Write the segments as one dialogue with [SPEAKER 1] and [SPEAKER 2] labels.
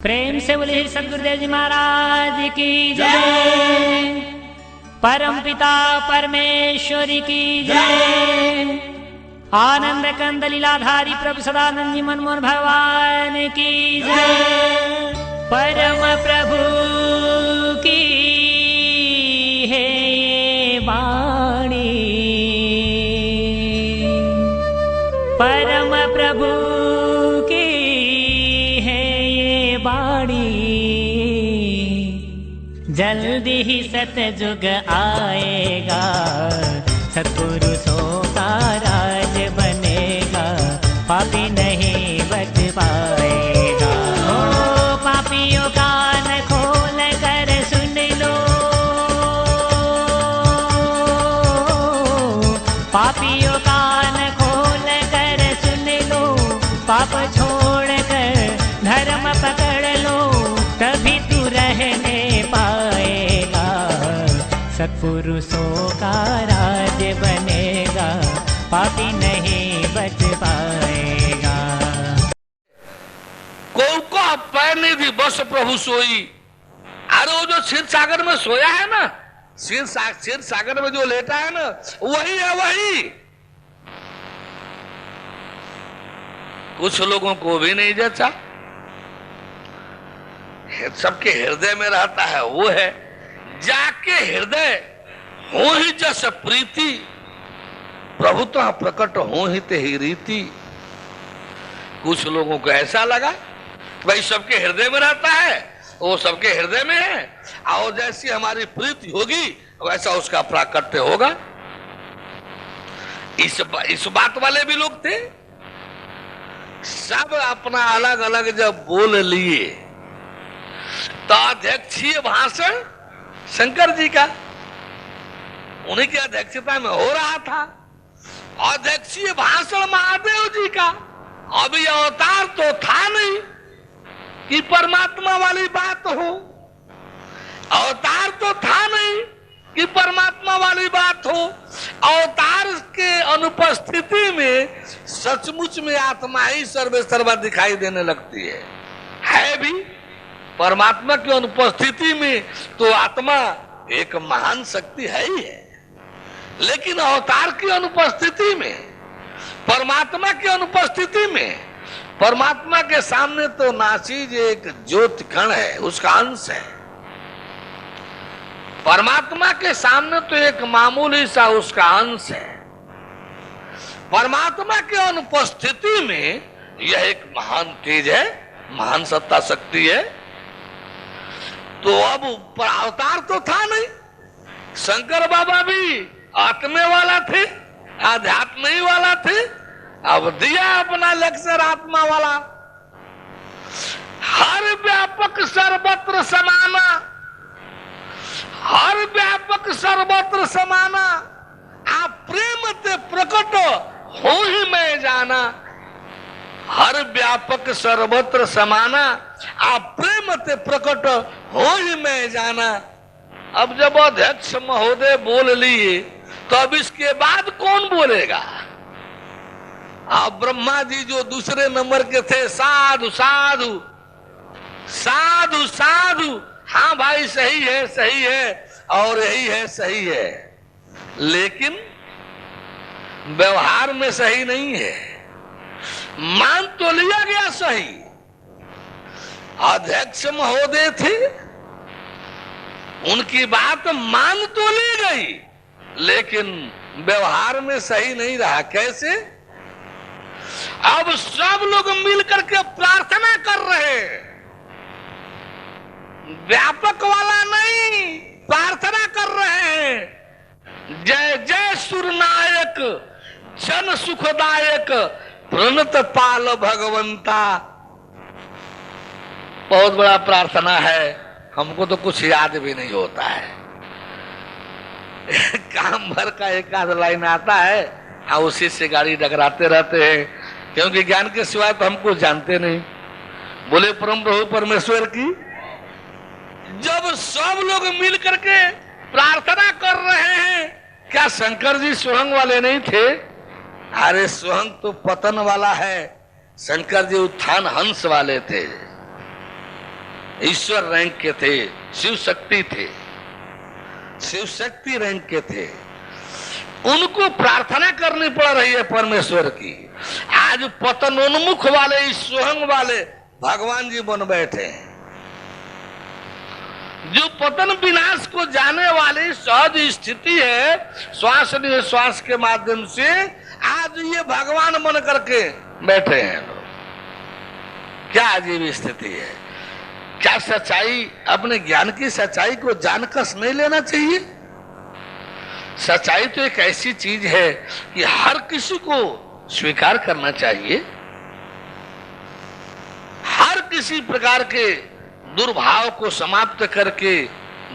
[SPEAKER 1] प्रेम से बोले सदगुरुदेव जी महाराज की जय। परम पिता परमेश्वरी की जय। आनंद कंद लीलाधारी प्रभु सदानंद जी मनमोहन भगवान की जय। परम प्रभु की है ये वाणी, परम प्रभु की है ये वाणी। जल्दी ही सतयुग आएगा, सत्पुरुषों का राज बनेगा, पापी नहीं बच पाएगा। ओ पापियों कान खोल कर सुन लो, पापियों कान खोल कर सुन लो, पाप छोड़ कर धर्म पकड़ लो, तभी तू रहने पाएगा, सत्पुरुषों का राज बनेगा, पापी नहीं बच पाएगा।
[SPEAKER 2] को पैर नहीं थी बस प्रभु सोई। अरे वो जो क्षीर सागर में सोया है ना, क्षीर सागर में जो लेटा है ना, वही है वही। कुछ लोगों को भी नहीं जचा, सबके हृदय में रहता है वो है। जाके हृदय हो ही जस प्रीति, प्रभु तो प्रकट हो ही ते ही रीति। कुछ लोगों को ऐसा लगा भाई सबके हृदय में रहता है, वो सबके हृदय में है, और जैसी हमारी प्रीति होगी वैसा उसका प्राकट्य होगा। इस बात वाले भी लोग थे। सब अपना अलग अलग जब बोल लिए तो अध्यक्षीय भाषण शंकर जी का उन्हीं की अध्यक्षता में हो रहा था। अध्यक्षीय भाषण महादेव जी का। अभी अवतार तो था नहीं कि परमात्मा वाली बात हो, अवतार तो था नहीं कि परमात्मा वाली बात हो। अवतार के अनुपस्थिति में सचमुच में आत्मा ही सर्वे सर्वा दिखाई देने लगती है भी। परमात्मा की अनुपस्थिति में तो आत्मा एक महान शक्ति है ही है, लेकिन अवतार की अनुपस्थिति में, परमात्मा की अनुपस्थिति में, परमात्मा के सामने तो नासीज एक ज्योति कण है, उसका अंश है। परमात्मा के सामने तो एक मामूली सा उसका अंश है। परमात्मा की अनुपस्थिति में यह एक महान तेज है, महान सत्ता शक्ति है। तो अब अवतार तो था नहीं। शंकर बाबा भी आत्मे वाला थे, आध्यात्म ही वाला थे। अब दिया अपना लेक्चर आत्मा वाला। हर व्यापक सर्वत्र समाना, हर व्यापक सर्वत्र समाना, आप प्रेम ते प्रकट हो ही मैं जाना। हर व्यापक सर्वत्र समाना, आप प्रेम ते प्रकट हो ही मैं जाना। अब जब अध्यक्ष महोदय बोल लिए तो अब इसके बाद कौन बोलेगा? अब ब्रह्मा जी जो दूसरे नंबर के थे, साधु साधु साधु साधु, हाँ भाई सही है और यही है सही है, लेकिन व्यवहार में सही नहीं है। मान तो लिया गया सही, अध्यक्ष महोदय थे, उनकी बात मान तो ली गई, लेकिन व्यवहार में सही नहीं रहा। कैसे? अब सब लोग मिलकर के प्रार्थना कर रहे हैं, व्यापक वाला नहीं, प्रार्थना कर रहे हैं। जय जय सुरनायक जन सुखदायक प्रणत पाल भगवंता। बहुत बड़ा प्रार्थना है, हमको तो कुछ याद भी नहीं होता है। काम भर का एक आध लाइन आता है और उसी से गाड़ी डगराते रहते हैं, क्योंकि ज्ञान के सिवाय तो हमको जानते नहीं। बोले परम प्रभु परमेश्वर की। जब सब लोग मिल करके प्रार्थना कर रहे हैं, क्या शंकर जी सुरंग वाले नहीं थे? अरे सुरंग तो पतन वाला है, शंकर जी उत्थान हंस वाले थे। ईश्वर रैंक के थे, शिव शक्ति थे, शिव शक्ति रैंक के थे। उनको प्रार्थना करनी पड़ रही है परमेश्वर की। आज पतनोन्मुख वाले, स्वयं वाले भगवान जी बन बैठे हैं। जो पतन विनाश को जाने वाली सहज स्थिति है, श्वास निश्वास के माध्यम से आज ये भगवान बन करके बैठे हैं लोग। क्या अजीब स्थिति है। क्या सच्चाई, अपने ज्ञान की सच्चाई को जानकर नहीं लेना चाहिए? सच्चाई तो एक ऐसी चीज है कि हर किसी को स्वीकार करना चाहिए। हर किसी प्रकार के दुर्भाव को समाप्त करके,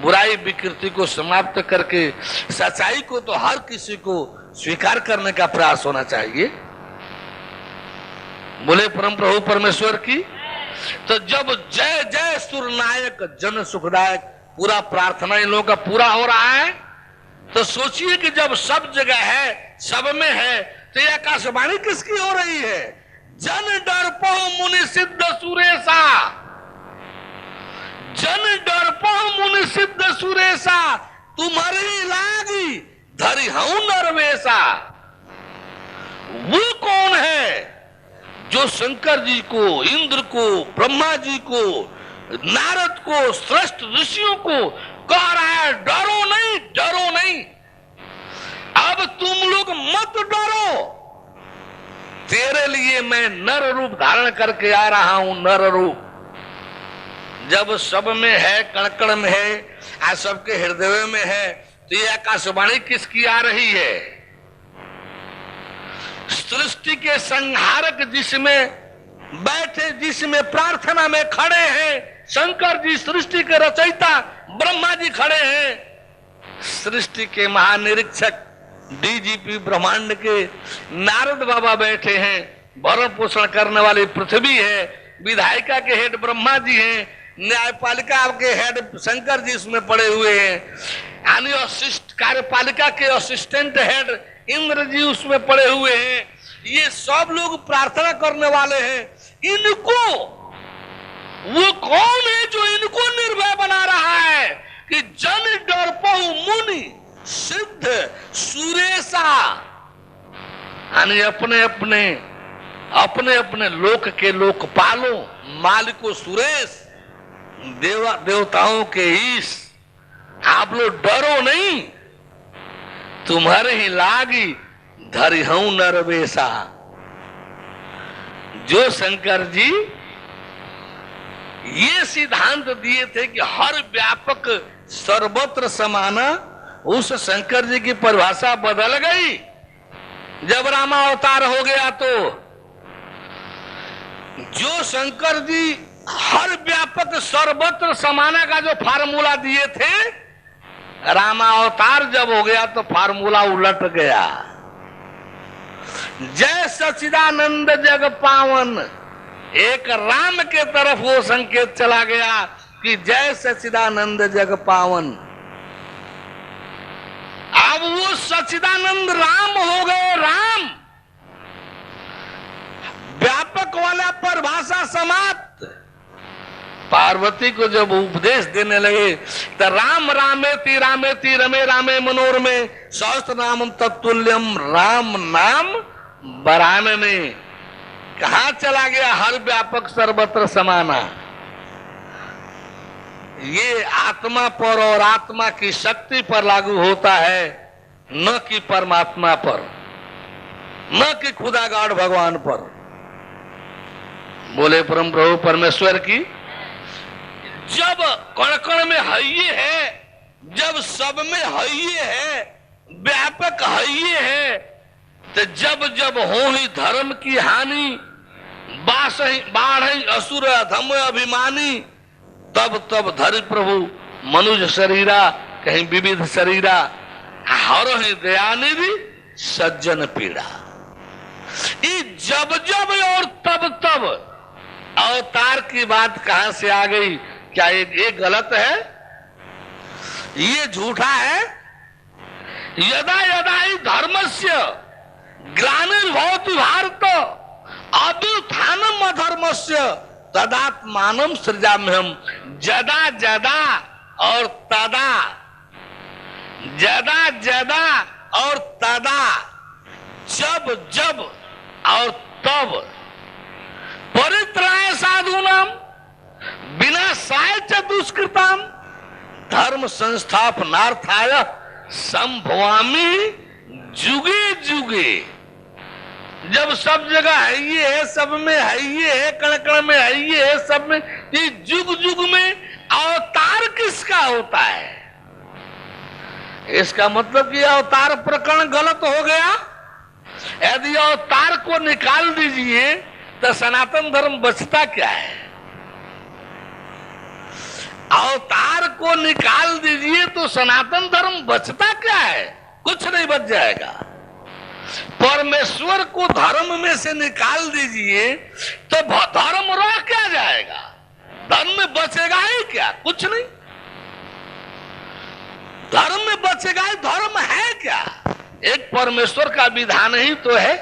[SPEAKER 2] बुराई विकृति को समाप्त करके, सच्चाई को तो हर किसी को स्वीकार करने का प्रयास होना चाहिए। बोले परम प्रभु परमेश्वर की। तो जब जय जय सुरनायक जन सुखदायक पूरा प्रार्थना इन लोगों का पूरा हो रहा है, तो सोचिए कि जब सब जगह है, सब में है, तो यह आकाशवाणी किसकी हो रही है? जन डरपो मुनि सिद्ध सुरेशा, जन डरपो मुनि सिद्ध सुरेशा, तुम्हारी लागी धरि हूं नरवेशा। वो कौन है जो शंकर जी को, इंद्र को, ब्रह्मा जी को, नारद को, श्रेष्ठ ऋषियों को कह रहा है डरो नहीं, डरो नहीं, अब तुम लोग मत डरो, तेरे लिए मैं नर रूप धारण करके आ रहा हूं, नर रूप। जब सब में है, कण कण में है, आज सबके हृदय में है, तो ये आकाशवाणी किसकी आ रही है? सृष्टि के संहारक जिसमें बैठे, जिसमें प्रार्थना में खड़े हैं शंकर जी, सृष्टि के रचयिता ब्रह्मा जी खड़े हैं, सृष्टि के महानिरीक्षक डीजीपी ब्रह्मांड के नारद बाबा बैठे हैं, भरण पोषण करने वाली पृथ्वी है, विधायिका के हेड ब्रह्मा जी हैं, न्यायपालिका के हेड शंकर जी इसमें पड़े हुए हैं, यानी कार्यपालिका के असिस्टेंट हेड इंद्र जी उसमें पड़े हुए हैं। ये सब लोग प्रार्थना करने वाले हैं। इनको, वो कौन है जो इनको निर्भय बना रहा है कि जन डरपो मुनि सिद्ध सुरेशा, यानी अपने अपने लोक के लोकपालों, मालिको सुरेश, देवताओं के ईश, आप लोग डरो नहीं, तुम्हारे ही लागी धरि हूं नरवेशा। जो शंकर जी ये सिद्धांत दिए थे कि हर व्यापक सर्वत्र समाना, उस शंकर जी की परिभाषा बदल गई जब रामावतार हो गया। तो जो शंकर जी हर व्यापक सर्वत्र समाना का जो फार्मूला दिए थे, रामावतार जब हो गया तो फार्मूला उलट गया। जय सच्चिदानंद जग पावन, एक राम के तरफ वो संकेत चला गया कि जय सच्चिदानंद जग पावन। अब वो सच्चिदानंद राम हो गए, राम। व्यापक वाला परिभाषा समाप्त। पार्वती को जब उपदेश देने लगे तो राम रामेति रामेति रमे रामे मनोरमे सहस्त्र नाम तत्तुल्यम, राम नाम बराने में कहा चला गया? हर व्यापक सर्वत्र समाना। ये आत्मा पर और आत्मा की शक्ति पर लागू होता है, न कि परमात्मा पर, न कि खुदा गॉड भगवान पर। बोले परम प्रभु परमेश्वर की। जब कण कण में हइये है, जब सब में हइये है, व्यापक हइये है, तो जब जब हो ही धर्म की हानि, बाढ़ असुर अधम अभिमानी, तब तब धरि प्रभु मनुज शरीरा, कहीं विविध शरीरा, हर ही दयानिधि सज्जन पीड़ा। ये जब जब और तब तब अवतार की बात कहां से आ गई? क्या ये गलत है? ये झूठा है? यदा यदा ही धर्मस्य ग्लानिर्भवति भारत अभ्युत्थानम अधर्मस्य तदात्मानम सृजाम्यहम, जदा जदा और तदा, जदा जदा और तदा, जब जब और तब, परित्राय साधूनाम विनाशाय च दुष्कृताम धर्म संस्थापनार्थाय संभवामि जुगे जुगे। जब सब जगह है ये है, सब में है ये है, कण कण में है ये है, सब में, ये जुग जुग में अवतार किसका होता है? इसका मतलब कि अवतार प्रकरण गलत हो गया। यदि अवतार को निकाल दीजिए तो सनातन धर्म बचता क्या है? अवतार को निकाल दीजिए तो सनातन धर्म बचता क्या है? कुछ नहीं बच जाएगा। परमेश्वर को धर्म में से निकाल दीजिए तो धर्म रह क्या जाएगा? धर्म में बचेगा ही क्या? कुछ नहीं। धर्म में बचेगा ही, धर्म है क्या? एक परमेश्वर का विधान ही तो है,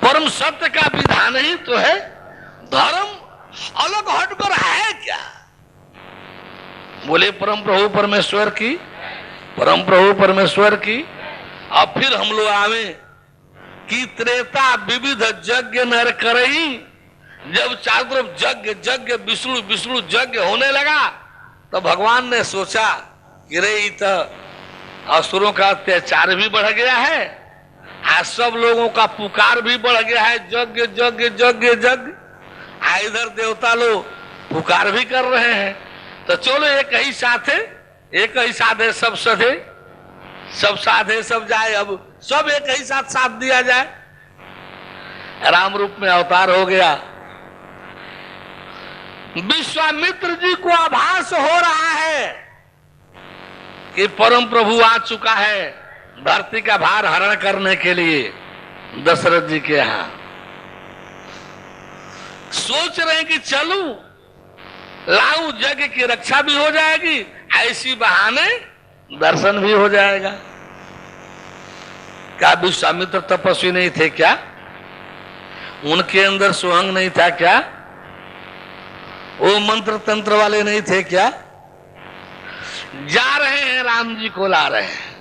[SPEAKER 2] परम सत्य का विधान ही तो है। धर्म अलग हटकर है क्या? बोले परम प्रभु परमेश्वर की, परम प्रभु परमेश्वर की। अब फिर हम लोग आवे कि त्रेता विविध यज्ञ नर करई। जब चारों तरफ यज्ञ यज्ञ विष्णु विष्णु यज्ञ होने लगा तो भगवान ने सोचा कि रे तो असुरों का अत्याचार भी बढ़ गया है, आज सब लोगों का पुकार भी बढ़ गया है, यज्ञ यज्ञ यज्ञ यज्ञ। इधर देवता लोग पुकार भी कर रहे हैं, तो चलो एक ही साथे, एक ही साधे सब सधे, सब साधे सब जाए। अब सब एक ही साथ दिया जाए। राम रूप में अवतार हो गया। विश्वामित्र जी को आभास हो रहा है कि परम प्रभु आ चुका है धरती का भार हरण करने के लिए दशरथ जी के यहां। सोच रहे हैं कि चलूं, लाऊ, यज्ञ की रक्षा भी हो जाएगी, ऐसी बहाने दर्शन भी हो जाएगा। क्या विश्वामित्र तपस्वी नहीं थे क्या? उनके अंदर सुहंग नहीं था क्या? वो मंत्र तंत्र वाले नहीं थे क्या? जा रहे हैं राम जी को ला रहे हैं,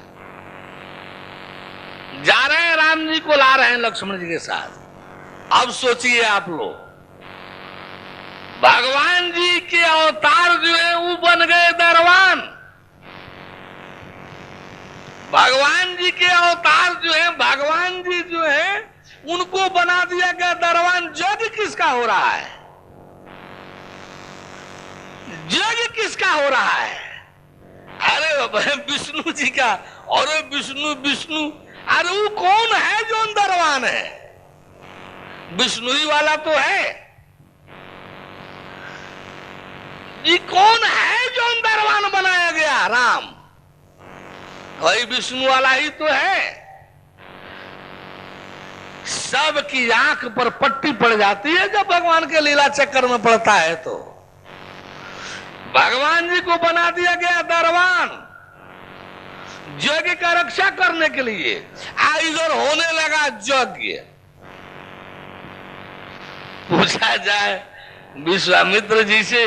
[SPEAKER 2] जा रहे हैं राम जी को ला रहे हैं लक्ष्मण जी के साथ। अब सोचिए आप लोग, भगवान जी के अवतार जो है वो बन गए दरवान। भगवान जी के अवतार जो है, भगवान जी जो है उनको बना दिया गया दरवान। यज्ञ किसका हो रहा है? यज्ञ किसका हो रहा है? अरे विष्णु जी का। और विष्णु विष्णु, अरे वो कौन है जो दरवान है? विष्णु ही वाला तो है। ये कौन है जो दरवान बनाया गया? राम वही विष्णु वाला ही तो है। सबकी आंख पर पट्टी पड़ जाती है जब भगवान के लीला चक्कर में पड़ता है। तो भगवान जी को बना दिया गया दरवान यज्ञ का रक्षा करने के लिए। इधर होने लगा यज्ञ। पूछा जाए विश्वामित्र जी से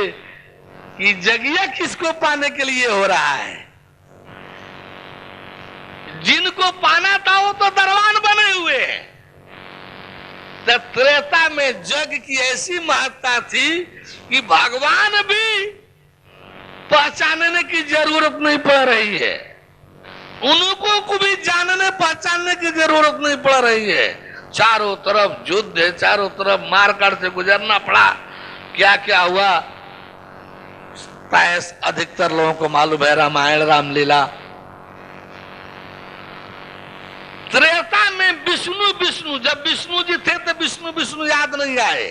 [SPEAKER 2] कि यज्ञ किसको पाने के लिए हो रहा है? जिनको पाना था वो तो दरवान बने हुए हैं। त्रेता में यज्ञ की ऐसी महत्ता थी कि भगवान भी पहचानने की जरूरत नहीं पड़ रही है, उनको को भी जानने पहचानने की जरूरत नहीं पड़ रही है। चारों तरफ युद्ध है, चारों तरफ मारकाट से गुजरना पड़ा। क्या क्या हुआ अधिकतर लोगों को मालूम है, रामायण रामलीला। त्रेता में विष्णु विष्णु, जब विष्णु जी थे तो विष्णु विष्णु याद नहीं आए,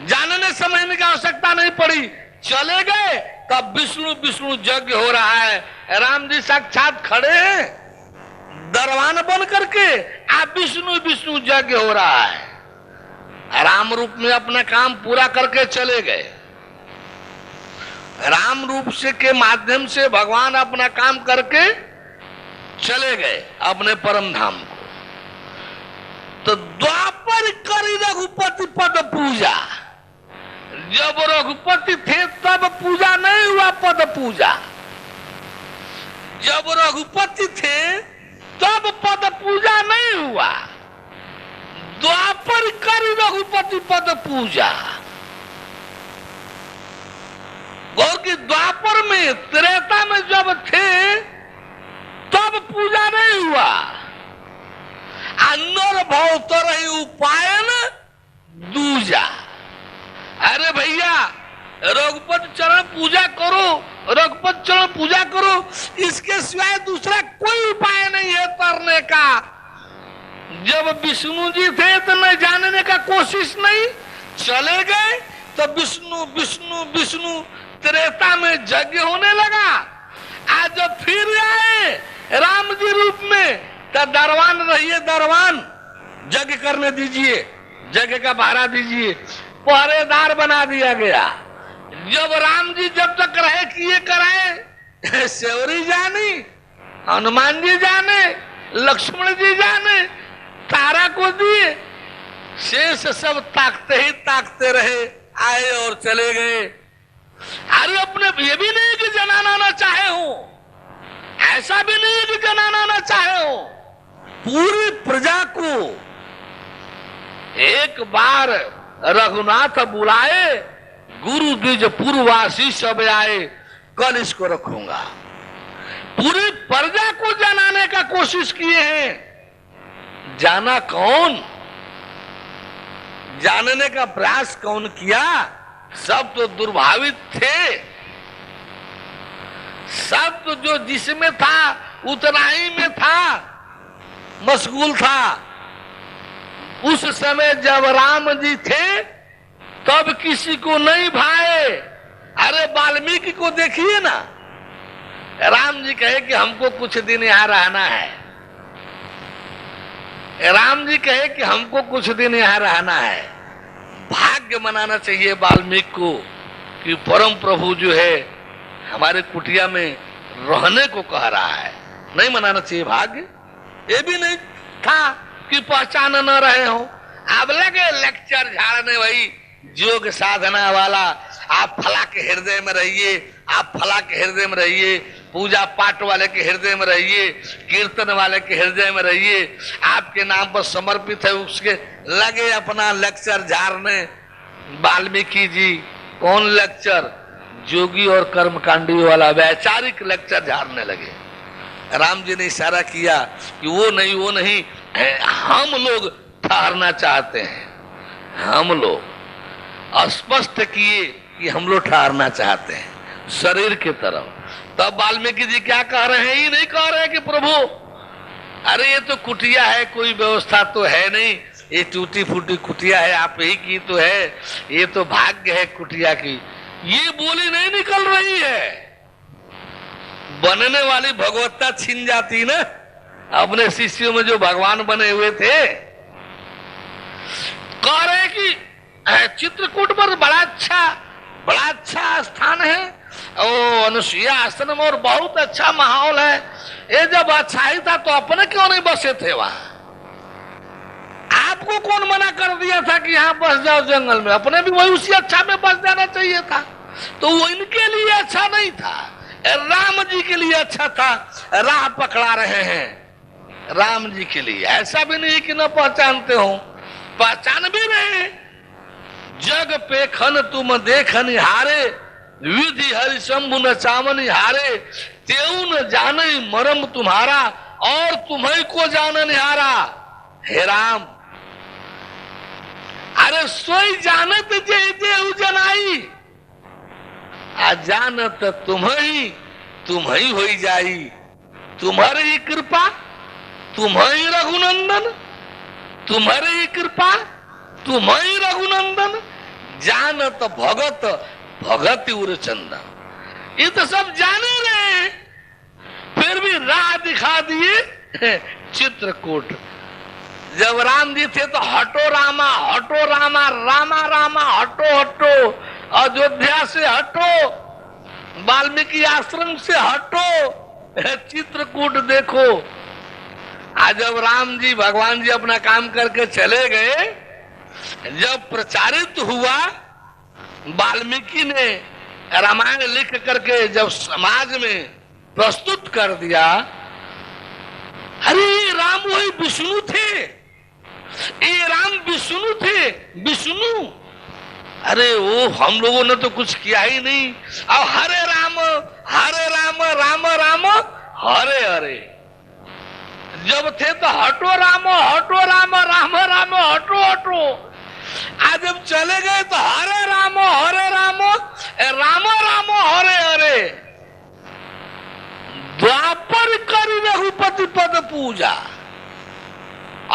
[SPEAKER 2] जानने समझने की आवश्यकता नहीं पड़ी। चले गए तब विष्णु विष्णु यज्ञ हो रहा है। राम जी साक्षात खड़े हैं दरवान बन करके, आप विष्णु विष्णु यज्ञ हो रहा है। राम रूप में अपना काम पूरा करके चले गए। राम रूप से के माध्यम से भगवान अपना काम करके चले गए अपने परम धाम को। तो द्वापर करी रघुपति पद पूजा, जब रघुपति थे तब पूजा नहीं हुआ, पद पूजा। जब रघुपति थे तब पद पूजा नहीं हुआ, द्वापर कर रघुपति पद पूजा। गौर की द्वापर में, त्रेता में जब थे तब पूजा नहीं हुआ। अन्नर भाव तरही उपायन दूजा। अरे भैया रघुपति चरण पूजा करो, रघुपति चरण पूजा करो, इसके सिवाय दूसरा कोई उपाय नहीं है तरने का। जब विष्णु जी थे तो न जानने का कोशिश नहीं, चले गए तो विष्णु विष्णु विष्णु त्रेता में यज्ञ होने लगा। आज जब फिर आए राम जी रूप में तो दरवान रहिए, दरवान यज्ञ करने दीजिए, यज्ञ का पहरा दीजिए, पहरेदार बना दिया गया। जब राम जी जब तक रहे किए कराए, सेवरी जानी, हनुमान जी जाने, लक्ष्मण जी जाने, तारा को दिए, शेष सब ताकते ही ताकते रहे, आए और चले गए। अरे अपने ये भी नहीं कि जनाना ना चाहे हो, ऐसा भी नहीं कि जनाना ना चाहे हो, पूरी प्रजा को एक बार रघुनाथ बुलाए, गुरु द्विज पूर्ववासी सब आए, कल इसको रखूंगा। पूरी प्रजा को जनाने का कोशिश किए हैं, जाना कौन, जानने का प्रयास कौन किया? सब तो दुर्भावित थे, सब तो जो जिसमें था उतना ही में था, मशगूल था। उस समय जब राम जी थे तब किसी को नहीं भाए। अरे वाल्मीकि को देखिए ना, राम जी कहे कि हमको कुछ दिन यहां रहना है, राम जी कहे कि हमको कुछ दिन यहां रहना है। भाग्य मनाना चाहिए वाल्मीकि को कि परम प्रभु जो है हमारे कुटिया में रहने को कह रहा है। नहीं मनाना चाहिए भाग्य। ये भी नहीं था कि पहचान न रहे हो। अब लगे लेक्चर झाड़ने, वही योग साधना वाला, आप फला के हृदय में रहिए, आप फला के हृदय में रहिए, पूजा पाठ वाले के हृदय में रहिए, कीर्तन वाले के हृदय में रहिए, आपके नाम पर समर्पित है, उसके लगे अपना लेक्चर झाड़ने। वाल्मीकि जी कौन लेक्चर? जोगी और कर्मकांडी वाला वैचारिक लेक्चर झाड़ने लगे। राम जी ने इशारा किया कि वो नहीं, हम लोग ठहरना चाहते हैं। हम लोग स्पष्ट किए कि हम लोग ठहरना चाहते हैं शरीर की तरफ। तब वाल्मीकि जी क्या कह रहे हैं? ये नहीं कह रहे हैं कि प्रभु अरे ये तो कुटिया है, कोई व्यवस्था तो है नहीं, ये टूटी फूटी कुटिया है, आप ही की तो है, ये तो भाग्य है कुटिया की। ये बोली नहीं निकल रही है। बनने वाली भगवत्ता छीन जाती ना अपने शिष्यों में जो भगवान बने हुए थे। कह रहे कि चित्रकूट पर बड़ा अच्छा स्थान है, ओ अनुसुईया आश्रम, और बहुत अच्छा माहौल है। ये जब अच्छा ही था तो अपने क्यों नहीं बसे थे वहां? आपको कौन मना कर दिया था कि यहाँ बस जाओ जंगल में? अपने भी वही उसी अच्छा में बस जाना चाहिए था। तो वो इनके लिए अच्छा नहीं था, राम जी के लिए अच्छा था। राह पकड़ा रहे हैं राम जी के लिए। ऐसा भी नहीं कि न पहचानते हो, पहचान भी रहे। जग पे खन तुम देख निहारे, विधि हरि शंभु न चावन हारे, तेऊ न जाने मरम तुम्हारा, और तुम्हें को जान निहारा। हे राम, अरे सोई जानत जे देहु जनाई, अजानत तुम्हें होई जाई। तुम्हारी ही कृपा, तुम्हें रघुनंदन, तुम्हारी ही कृपा, तुम्हें रघुनंदन, जानत भगत भगति उर चंदन। ये तो सब जाने रहे, फिर भी राह दिखा दिए चित्रकूट। जब राम जी थे तो हटो रामा, हटो रामा, रामा रामा, हटो हटो, अयोध्या से हटो, वाल्मीकि आश्रम से हटो, चित्रकूट देखो। आज जब राम जी भगवान जी अपना काम करके चले गए, जब प्रचारित हुआ वाल्मीकि ने रामायण लिख करके जब समाज में प्रस्तुत कर दिया, अरे राम वही विष्णु थे, ये राम विष्णु थे, विष्णु। अरे वो हम लोगों ने तो कुछ किया ही नहीं। अब हरे राम राम राम हरे हरे। जब थे तो हटो राम राम राम हटो हटो। आज जब चले गए तो हरे राम राम राम हरे हरे। द्वापर करी रघुपति पद पूजा।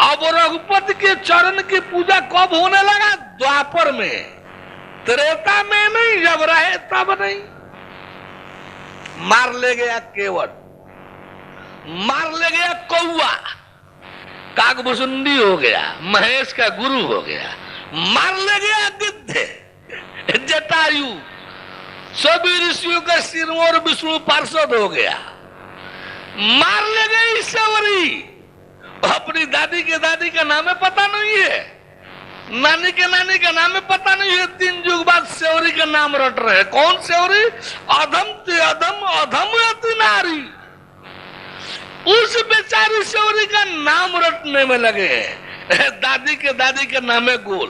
[SPEAKER 2] अब रघुपति के चरण की पूजा कब होने लगा? द्वापर में, त्रेता में नहीं, जब रहे तब नहीं। मार ले गया केवट, मार ले गया कौआ, काकभुसुंडी हो गया, महेश का गुरु हो गया, मार ले गया गिद्ध, जटायु, सभी ऋषियों का सिरमौर विष्णु पार्षद हो गया, मार ले गई सवरी। अपनी दादी के दादी का नाम पता नहीं है, नानी के नानी का नाम पता नहीं है, 3 युग बाद सेवरी का नाम रट रहे। कौन सेवरी? अधम ते अधम, अधम अति नारी। उस बेचारी सेवरी का नाम रटने में लगे हैं। दादी के दादी का नाम है गोल,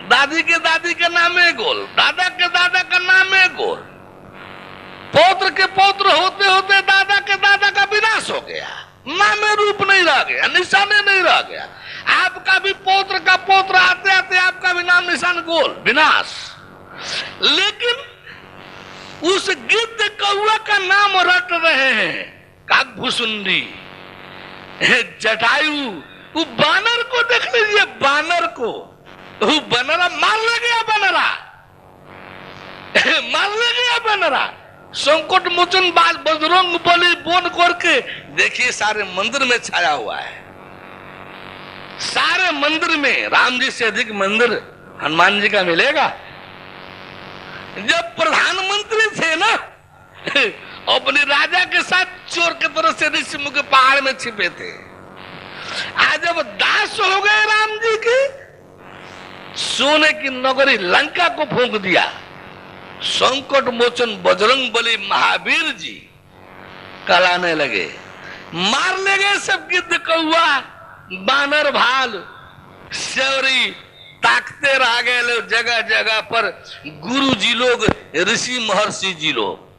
[SPEAKER 2] दादी के दादी का नाम है गोल, दादा के दादा का नाम है गोल। पौत्र के पौत्र होते होते दादा के दादा का विनाश हो गया, नाम रूप नहीं रह गया, निशाने नहीं रह गया। आपका भी पौत्र का पौत्र आते आते आपका भी नाम निशान गोल, विनाश। लेकिन उस गिद्ध कौआ का नाम रट रहे हैं, काकभुसुंडी, जटायु। वो बानर को देख लीजिए, बानर को, वो बनरा मार ले गया, बनरा मार ले गया, बनरा। संकट मोचन बाज बजरंग बली बोन करके देखिए सारे मंदिर में छाया हुआ है। सारे मंदिर में राम जी से अधिक मंदिर हनुमान जी का मिलेगा। जब प्रधानमंत्री थे ना, अपने राजा के साथ चोर के तरह से ऋषि के पहाड़ में छिपे थे। आज जब दास हो गए राम जी के, सोने की नगरी लंका को फूंक दिया। संकट मोचन बजरंग बली महावीर जी कहलाने लगे, मार ले गए सब गिद्ध कौआ, बानर भाल, सेवरी, ताकते रह गए लोग जगह जगह पर। गुरु जी लोग, ऋषि महर्षि जी लोग।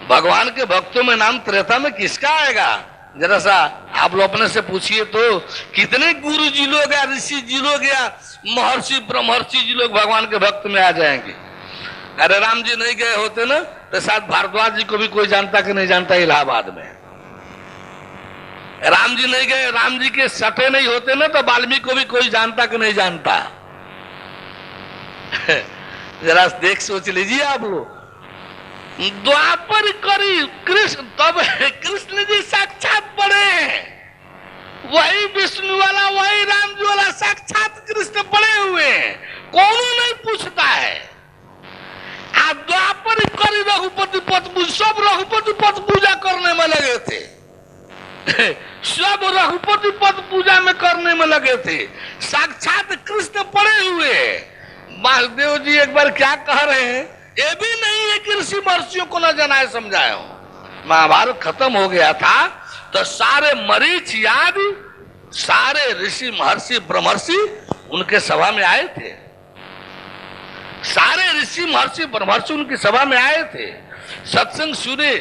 [SPEAKER 2] भगवान के भक्तों में नाम त्रेता में किसका आएगा? जरा सा आप लोग अपने से पूछिए तो, कितने गुरु जी लोग या ऋषि जी लोग या महर्षि ब्रह्मर्षि जी लोग भगवान के भक्त में आ जाएंगे? अरे राम जी नहीं गए होते ना तो शायद भारद्वाज जी को भी कोई जानता कि नहीं जानता इलाहाबाद में। राम जी नहीं गए, राम जी के सटे नहीं होते ना तो वाल्मीकि को भी कोई जानता कि नहीं जानता। जरा देख सोच लीजिए आप लोग। द्वापर करी कृष्ण, तब कृष्ण जी साक्षात पड़े हैं। वही विष्णु वाला, वही राम जी वाला साक्षात कृष्ण पड़े हुए हैं। कौन नहीं पूछता है। द्वापर करी रघुपति पद पूजा, सब रघुपति पद पूजा करने में लगे थे। सब रघुपति पद पूजा में करने में लगे थे। साक्षात कृष्ण पड़े हुए। वासुदेव जी एक बार क्या कह रहे हैं, ये भी नहीं है कि ऋषि महर्षियों को न जनाए समझाए हो। महाभारत खत्म हो गया था तो सारे मरीच आदि, सारे ऋषि महर्षि ब्रह्मर्षि उनके सभा में आए थे। सारे ऋषि महर्षि ब्रह्मर्षि उनकी सभा में आए थे। सत्संग सुने,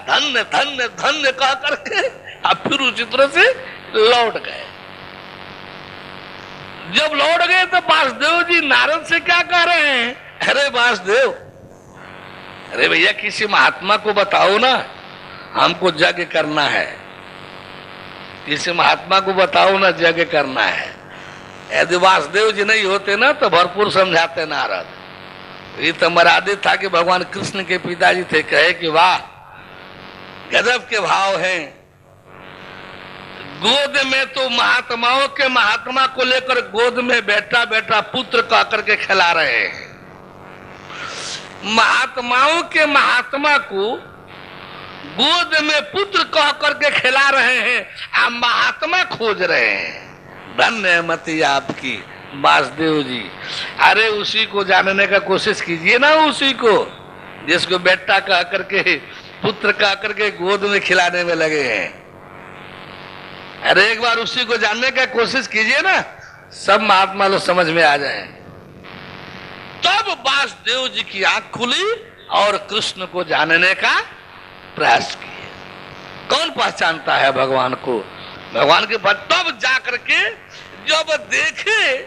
[SPEAKER 2] धन्य धन्य धन्य कह करके अब फिर उसी तरह से लौट गए। जब लौट गए तो वासुदेव जी नारद से क्या कह रहे हैं, अरे वासुदेव, अरे भैया किसी महात्मा को बताओ ना, हमको यज्ञ करना है। किसी महात्मा को बताओ ना, यज्ञ करना है। यदि वासुदेव जी नहीं होते ना तो भरपूर समझाते नारद। ये तो मरादी था कि भगवान कृष्ण के पिताजी थे, कहे कि वाह गजब के भाव हैं। गोद में तो महात्माओं के महात्मा को लेकर गोद में बेटा बेटा पुत्र कह करके खिला रहे हैं। महात्माओं के महात्मा को गोद में पुत्र कह करके खिला रहे हैं, आप महात्मा खोज रहे हैं। धन्य मति आपकी, वासुदेव जी, अरे उसी को जानने का कोशिश कीजिए ना, उसी को जिसको बेटा कह करके, पुत्र कह करके गोद में खिलाने में लगे हैं। अरे एक बार उसी को जानने का कोशिश कीजिए ना, सब महात्मा लोग समझ में आ जाए। तब वासुदेव जी की आंख खुली और कृष्ण को जानने का प्रयास किए। कौन पहचानता है भगवान को? भगवान के पास तब जाकर के जब देखे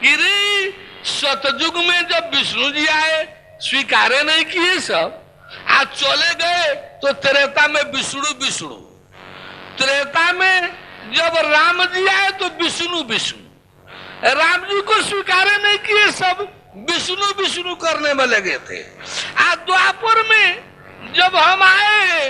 [SPEAKER 2] कि रे सतयुग में जब विष्णु जी आए स्वीकारे नहीं किए सब, आज चले गए तो त्रेता में विष्णु विष्णु, त्रेता में जब राम जी आए तो विष्णु विष्णु, राम जी को स्वीकारे नहीं किए, सब विष्णु विष्णु करने में लगे थे। आज द्वापर में जब हम आए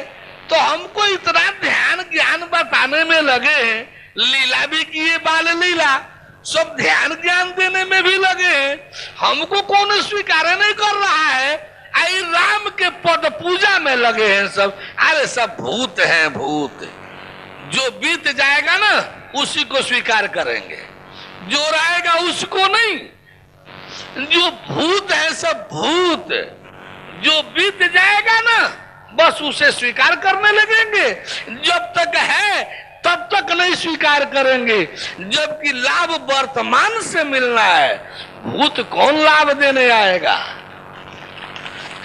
[SPEAKER 2] तो हमको इतना ध्यान ज्ञान बताने में लगे हैं, लीला भी किए, बाल लीला, सब ध्यान ज्ञान देने में भी लगे हैं, हमको कौन स्वीकार नहीं कर रहा है। आई राम के पद पूजा में लगे हैं सब। अरे सब भूत हैं, भूत। जो बीत जाएगा ना उसी को स्वीकार करेंगे, जो रहेगा उसको नहीं। जो भूत है सब भूत, जो बीत जाएगा ना बस उसे स्वीकार करने लगेंगे। जब तक है तब तक नहीं स्वीकार करेंगे, जबकि लाभ वर्तमान से मिलना है। भूत कौन लाभ देने आएगा?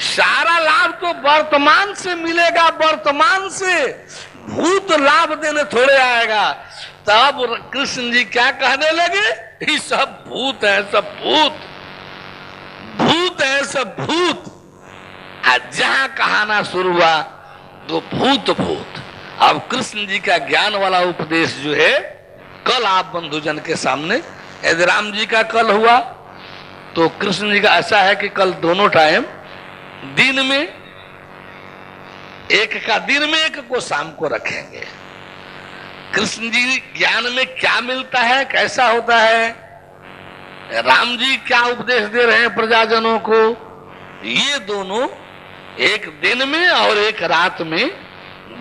[SPEAKER 2] सारा लाभ तो वर्तमान से मिलेगा, वर्तमान से। भूत लाभ देने थोड़े आएगा। तब कृष्ण जी क्या कहने लगे? ये सब भूत है, सब भूत, भूत है सब भूत। आज जहां कहाना शुरू हुआ तो भूत भूत। अब कृष्ण जी का ज्ञान वाला उपदेश जो है कल आप बंधुजन के सामने, यदि राम जी का कल हुआ तो कृष्ण जी का ऐसा है कि कल दोनों टाइम, दिन में एक का दिन में, एक को शाम को रखेंगे। कृष्ण जी ज्ञान में क्या मिलता है, कैसा होता है, राम जी क्या उपदेश दे रहे हैं प्रजाजनों को, ये दोनों एक दिन में और एक रात में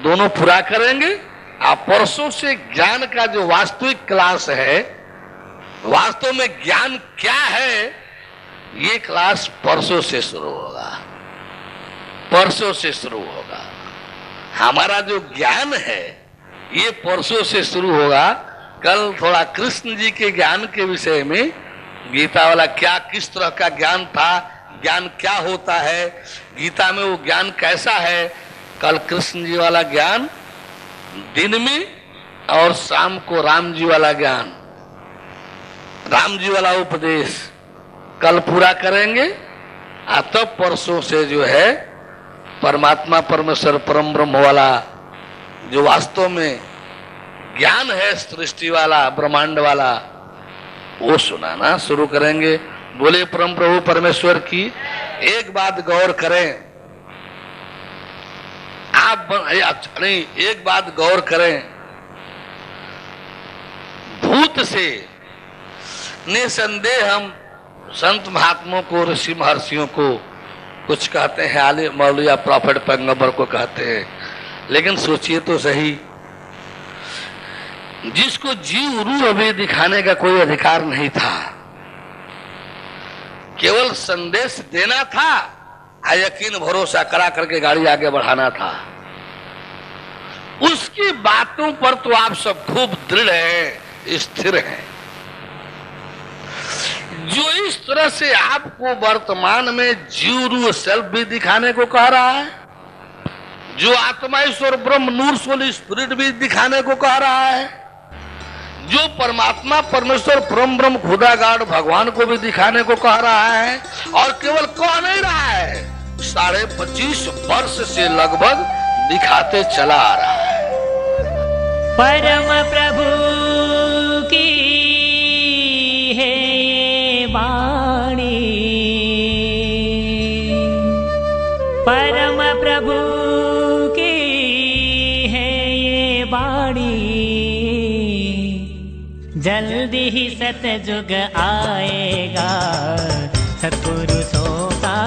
[SPEAKER 2] दोनों पूरा करेंगे। आप परसों से ज्ञान का जो वास्तविक क्लास है, वास्तव में ज्ञान क्या है, ये क्लास परसों से शुरू होगा, परसों से शुरू होगा। हमारा जो ज्ञान है ये परसों से शुरू होगा। कल थोड़ा कृष्ण जी के ज्ञान के विषय में, गीता वाला क्या किस तरह का ज्ञान था, ज्ञान क्या होता है, गीता में वो ज्ञान कैसा है, कल कृष्ण जी वाला ज्ञान दिन में और शाम को राम जी वाला ज्ञान, राम जी वाला उपदेश कल पूरा करेंगे। तब परसों से जो है परमात्मा परमेश्वर परम ब्रह्म वाला जो वास्तव में ज्ञान है, सृष्टि वाला, ब्रह्मांड वाला, वो सुनाना शुरू करेंगे। बोले परम प्रभु परमेश्वर की। एक बात गौर करें आप, नहीं एक बात गौर करें, भूत से निसंदेह हम संत महात्माओं को, ऋषि महर्षियों को कुछ कहते हैं, आले मौलविया प्रॉफिट पैगंबर को कहते हैं, लेकिन सोचिए तो सही, जिसको जीव रूह अभी दिखाने का कोई अधिकार नहीं था, केवल संदेश देना था, यकीन भरोसा करा करके गाड़ी आगे बढ़ाना था। उसकी बातों पर तो आप सब खूब दृढ़ हैं, स्थिर हैं। जो इस तरह से आपको वर्तमान में जीव रूह सेल्फ भी दिखाने को कह रहा है, जो आत्मा ईश्वर ब्रह्म नूर सोल स्पिरिट भी दिखाने को कह रहा है, जो परमात्मा परमेश्वर परम ब्रह्म खुदा गाड भगवान को भी दिखाने को कह रहा है, और केवल कह नहीं रहा है, 25.5 वर्ष से लगभग दिखाते चला आ रहा है।
[SPEAKER 1] परम प्रभु की है ये वाणी, परम प्रभु की है ये वाणी, जल्दी ही सतयुग आएगा, सत्पुरुषों का